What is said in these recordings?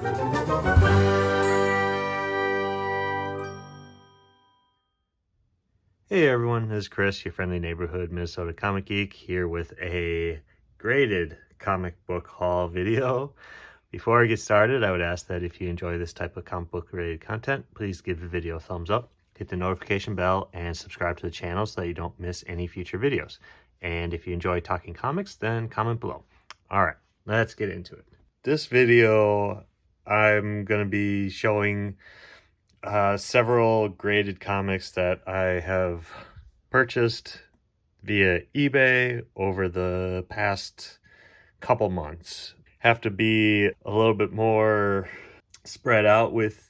Hey everyone, this is Chris, your friendly neighborhood Minnesota comic geek, here with a graded comic book haul video. Before I get started, I would ask that if you enjoy this type of comic book related content, please give the video a thumbs up, hit the notification bell, and subscribe to the channel so that you don't miss any future videos. And if you enjoy talking comics, then comment below. Alright, let's get into it. This video, I'm going to be showing several graded comics that I have purchased via eBay over the past couple months. Have to be a little bit more spread out with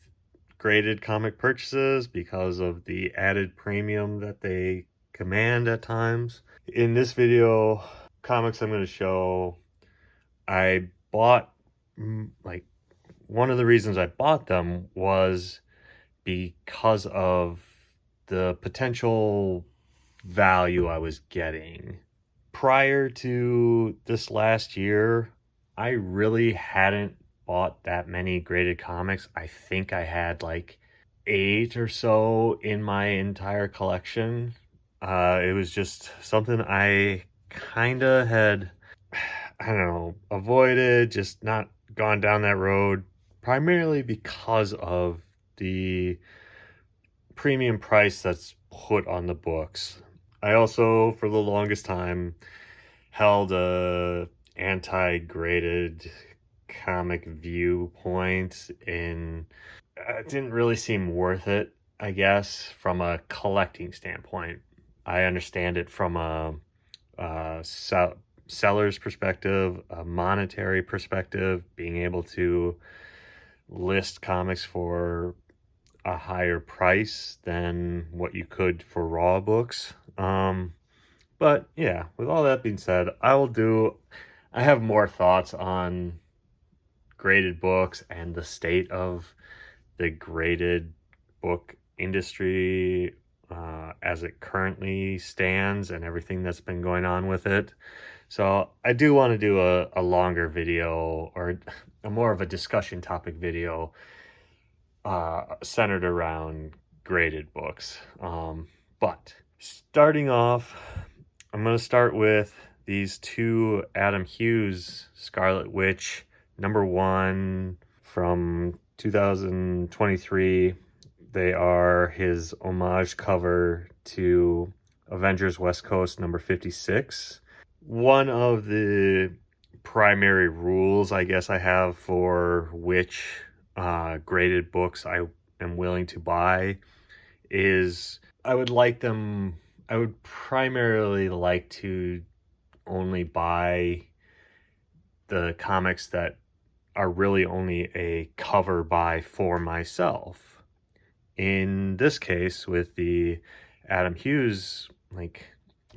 graded comic purchases because of the added premium that they command at times. In this video, comics I'm going to show, I bought, like, one of the reasons I bought them was because of the potential value I was getting. Prior to this last year, I really hadn't bought that many graded comics. I think I had like 8 or so in my entire collection. It was just something I kind of had, I don't know, avoided, just not gone down that road, primarily because of the premium price that's put on the books. I also, for the longest time, held a anti-graded comic viewpoint, and it didn't really seem worth it, I guess, from a collecting standpoint. I understand it from a seller's perspective, a monetary perspective, being able to list comics for a higher price than what you could for raw books. But yeah, with all that being said, I have more thoughts on graded books and the state of the graded book industry as it currently stands and everything that's been going on with it. So I do want to do a longer video, or a more of a discussion topic video centered around graded books. But starting off, I'm going to start with these two Adam Hughes Scarlet Witch #1 from 2023. They are his homage cover to Avengers West Coast #56. One of the primary rules I guess I have for which graded books I am willing to buy is I would primarily like to only buy the comics that are really only a cover buy for myself. In this case, with the Adam Hughes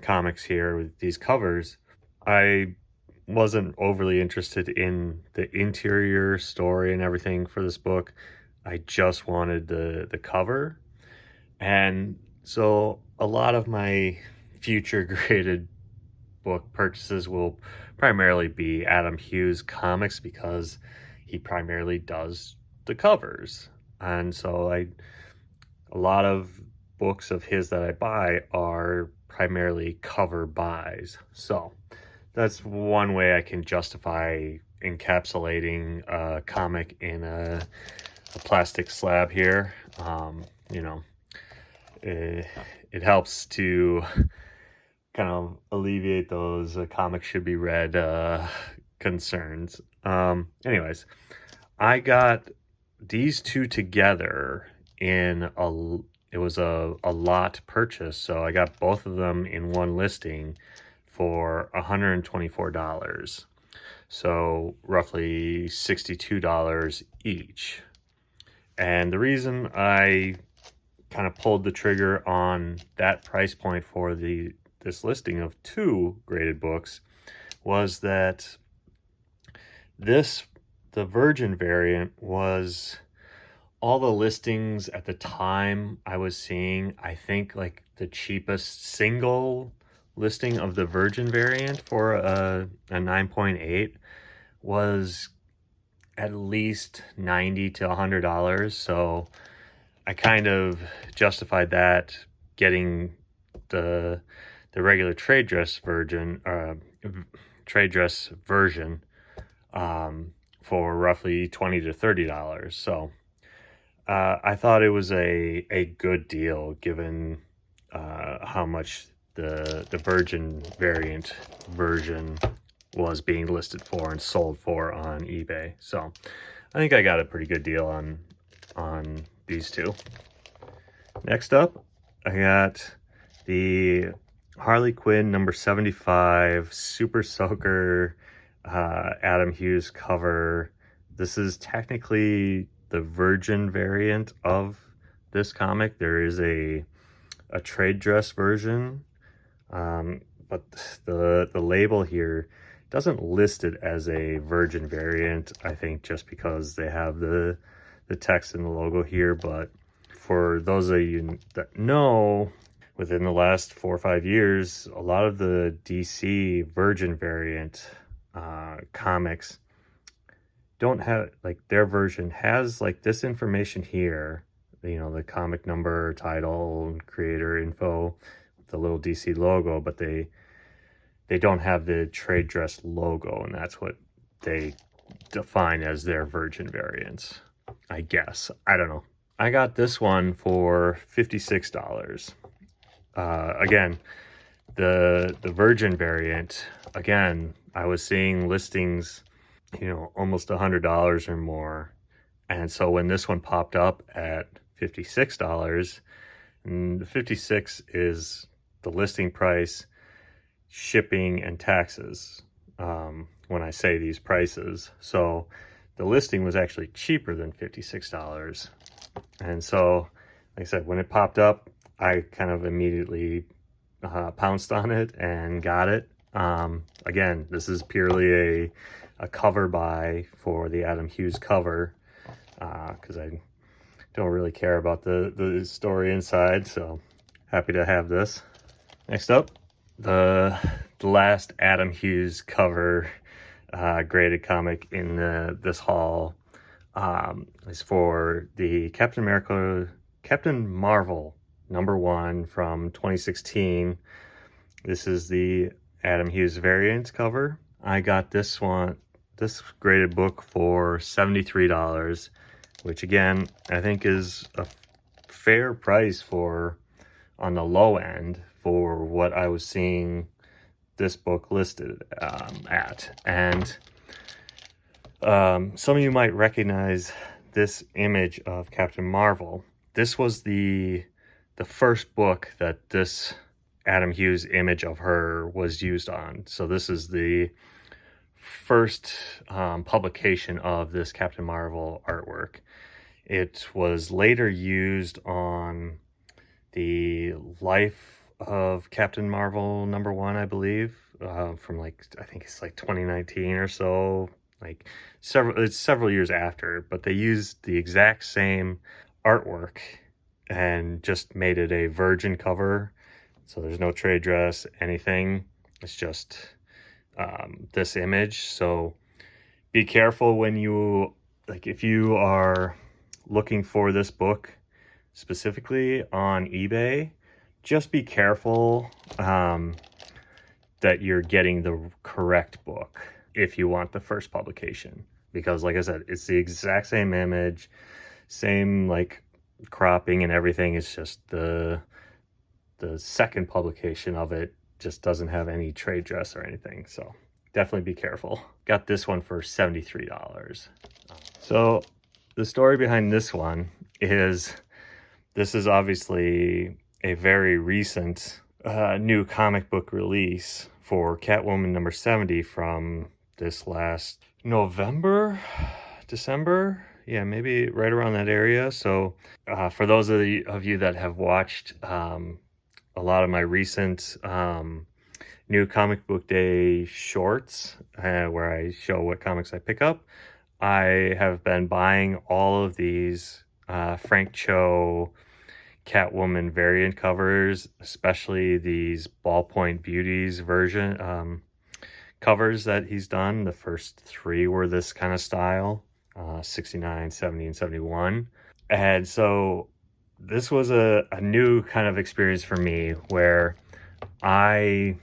comics here with these covers, I wasn't overly interested in the interior story and everything for this book. I just wanted the cover. And so a lot of my future graded book purchases will primarily be Adam Hughes comics because he primarily does the covers. And so a lot of books of his that I buy are primarily cover buys. So that's one way I can justify encapsulating a comic in a plastic slab here. It helps to kind of alleviate those comics should be read concerns. Anyways, I got these two together in it was a lot purchase, so I got both of them in one listing for $124, so roughly $62 each. And the reason I kind of pulled the trigger on that price point for this listing of two graded books was that the Virgin variant was, all the listings at the time I was seeing, I think like the cheapest single listing of the Virgin variant for a 9.8 was at least $90 to $100. So I kind of justified that getting the regular trade dress version for roughly $20 to $30. So I thought it was a good deal given how much the Virgin variant version was being listed for and sold for on eBay. So I think I got a pretty good deal on these two. Next up, I got the Harley Quinn number 75 Super Soaker Adam Hughes cover. This is technically the Virgin variant of this comic. There is a trade dress version, but the label here doesn't list it as a Virgin variant, I think just because they have the text and the logo here. But for those of you that know, within the last 4 or 5 years, a lot of the DC Virgin variant comics don't have, like, their version has like this information here, you know, the comic number, title, creator info, the little DC logo, but they don't have the trade dress logo, and that's what they define as their Virgin variants, I guess. I don't know. I got this one for $56. Again, the Virgin variant, again, I was seeing listings, you know, almost $100 or more. And so when this one popped up at $56, and the 56 is the listing price, shipping and taxes, when I say these prices. So the listing was actually cheaper than $56. And so, like I said, when it popped up, I kind of immediately pounced on it and got it. Again, this is purely a cover buy for the Adam Hughes cover, because I don't really care about the story inside, so happy to have this. Next up, the last Adam Hughes cover graded comic in this haul is for the Captain Marvel #1 from 2016. This is the Adam Hughes variant cover. I got this graded book for $73, which again, I think is a fair price for, on the low end, for what I was seeing this book listed at. And some of you might recognize this image of Captain Marvel. This was the first book that this Adam Hughes image of her was used on. So this is the first publication of this Captain Marvel artwork. It was later used on the Life of Captain Marvel #1, I believe, from like, I think it's like 2019 or so. Like it's several years after, but they used the exact same artwork and just made it a Virgin cover. So there's no trade dress, anything. It's just this image. So be careful when you, like, if you are looking for this book specifically on eBay, just be careful that you're getting the correct book if you want the first publication, because like I said, it's the exact same image, same like cropping and everything. It's just the second publication of it just doesn't have any trade dress or anything. So definitely be careful. Got this one for $73. So the story behind this one is, this is obviously a very recent new comic book release for Catwoman #70 from this last November, December. Yeah, maybe right around that area. So for those of you that have watched a lot of my recent new comic book day shorts, where I show what comics I pick up, I have been buying all of these Frank Cho Catwoman variant covers, especially these Ballpoint Beauties version covers that he's done. The first 3 were this kind of style. 69, 70, and 71. And so this was a new kind of experience for me where I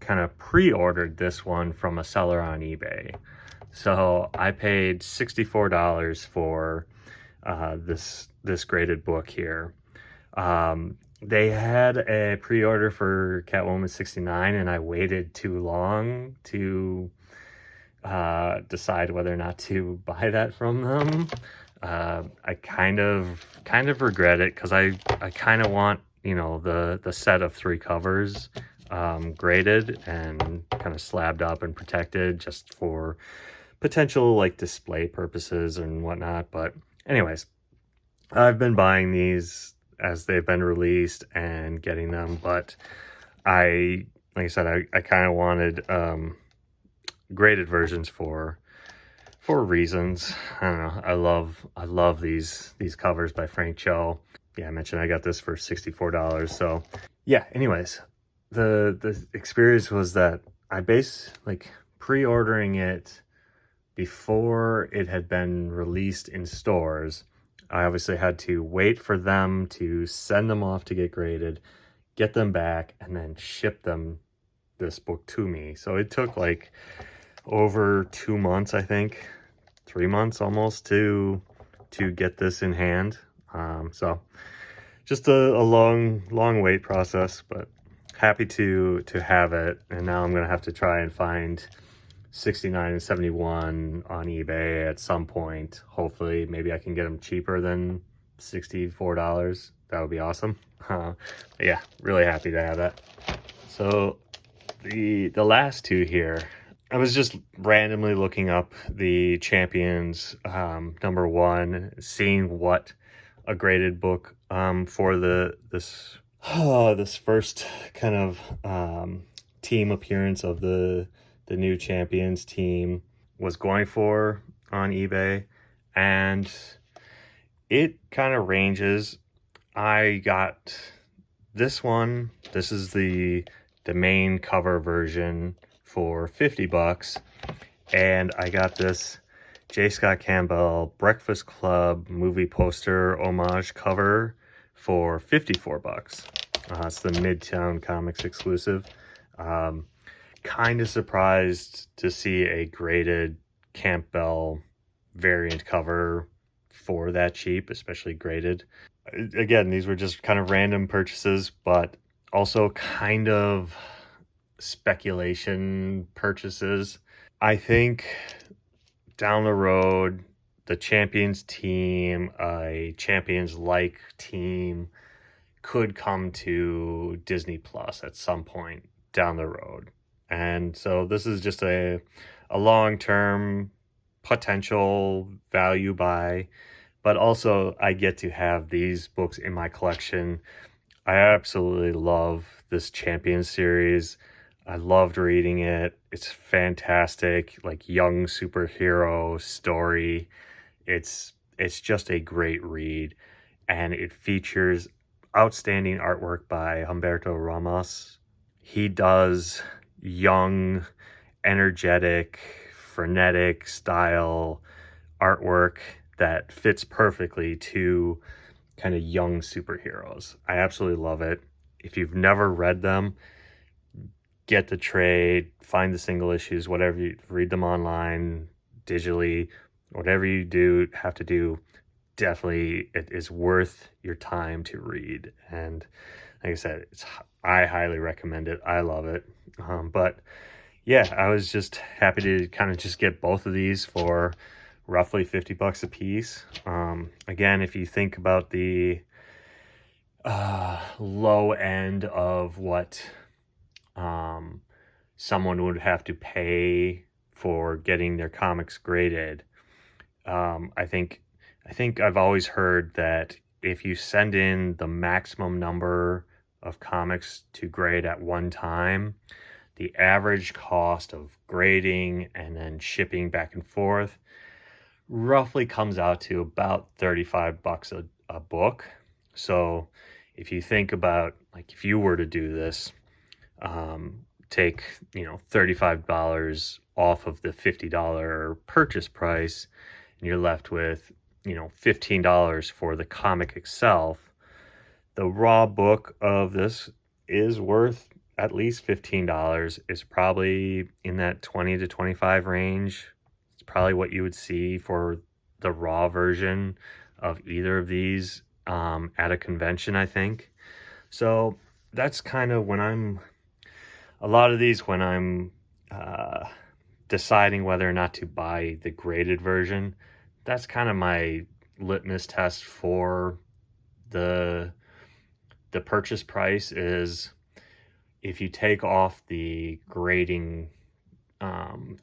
kind of pre-ordered this one from a seller on eBay. So I paid $64 for this graded book here. They had a pre-order for Catwoman 69, and I waited too long to decide whether or not to buy that from them. I kind of regret it because I kind of want, you know, the set of 3 covers graded and kind of slabbed up and protected just for potential like display purposes and whatnot. But anyways, I've been buying these as they've been released and getting them, but like I said, I kind of wanted graded versions for reasons. I don't know. I love these covers by Frank Cho. Yeah, I mentioned I got this for $64. So yeah, anyways, the experience was that I pre-ordering it before it had been released in stores. I obviously had to wait for them to send them off to get graded, get them back, and then ship this book to me. So it took like over 2 months, I think, 3 months almost to get this in hand. So just a long wait process, but happy to have it. And now I'm gonna have to try and find 69 and 71 on eBay at some point. Hopefully, maybe I can get them cheaper than $64. That would be awesome. Yeah, really happy to have that. So the last 2 here, I was just randomly looking up the Champions #1, seeing what a graded book for this first kind of team appearance of the new Champions team was going for on eBay, and it kind of ranges. I got this one. This is the main cover version for $50, and I got this J. Scott Campbell Breakfast Club movie poster homage cover for $54. It's the Midtown Comics exclusive. Kind of surprised to see a graded Campbell variant cover for that cheap, especially graded. Again, these were just kind of random purchases, but also kind of speculation purchases. I think down the road, the Champions team, a Champions-like team, could come to Disney Plus at some point down the road. And so this is just a long-term potential value buy, but also I get to have these books in my collection. I absolutely love this Champions series. I loved reading it. It's fantastic, like young superhero story. It's just a great read, and it features outstanding artwork by Humberto Ramos. He does young, energetic, frenetic style artwork that fits perfectly to kind of young superheroes. I absolutely love it. If you've never read them, get the trade, find the single issues, whatever you read them online, digitally, whatever you have to do, definitely it is worth your time to read. And like I said, I highly recommend it. I love it. But yeah, I was just happy to kind of just get both of these for roughly $50 a piece. Again, if you think about the low end of what someone would have to pay for getting their comics graded, I think I've always heard that if you send in the maximum number of comics to grade at one time, the average cost of grading and then shipping back and forth roughly comes out to about $35 a book. So if you think about, like, if you were to do this, take, $35 off of the $50 purchase price, and you're left with, you know, $15 for the comic itself. The raw book of this is worth at least $15. It's probably in that 20 to 25 range. It's probably what you would see for the raw version of either of these at a convention, I think. So that's kind of when I'm deciding whether or not to buy the graded version. That's kind of my litmus test for the purchase price. Is if you take off the grading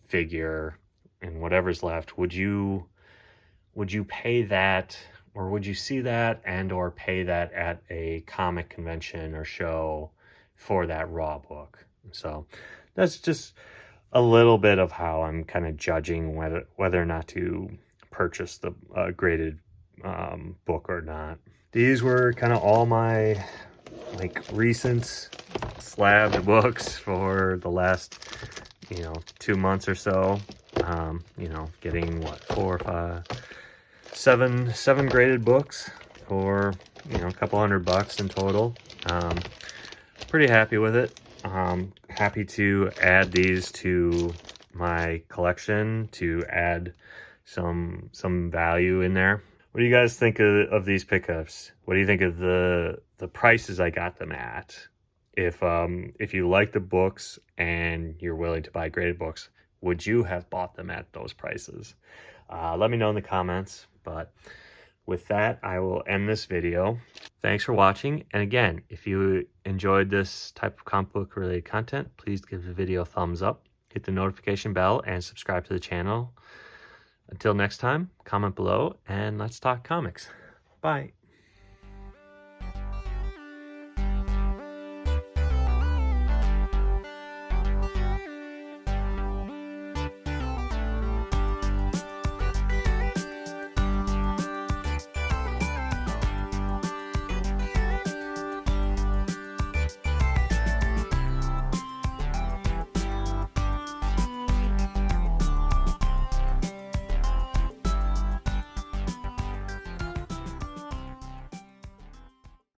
figure and whatever's left, would you pay that, or would you see that and or pay that at a comic convention or show for that raw book? So that's just a little bit of how I'm kind of judging whether or not to purchase the graded book or not. These were kind of all my recent slabbed books for the last 2 months or so. Getting what, 4 or 5, 7 graded books for a couple $100 in total. Pretty happy with it. Happy to add these to my collection to add some value in there. What do you guys think of these pickups? What do you think of the prices I got them at? If you like the books and you're willing to buy graded books, would you have bought them at those prices? Let me know in the comments. But with that, I will end this video. Thanks for watching. And again, if you enjoyed this type of comic book related content, please give the video a thumbs up, hit the notification bell, and subscribe to the channel. Until next time, comment below and let's talk comics. Bye.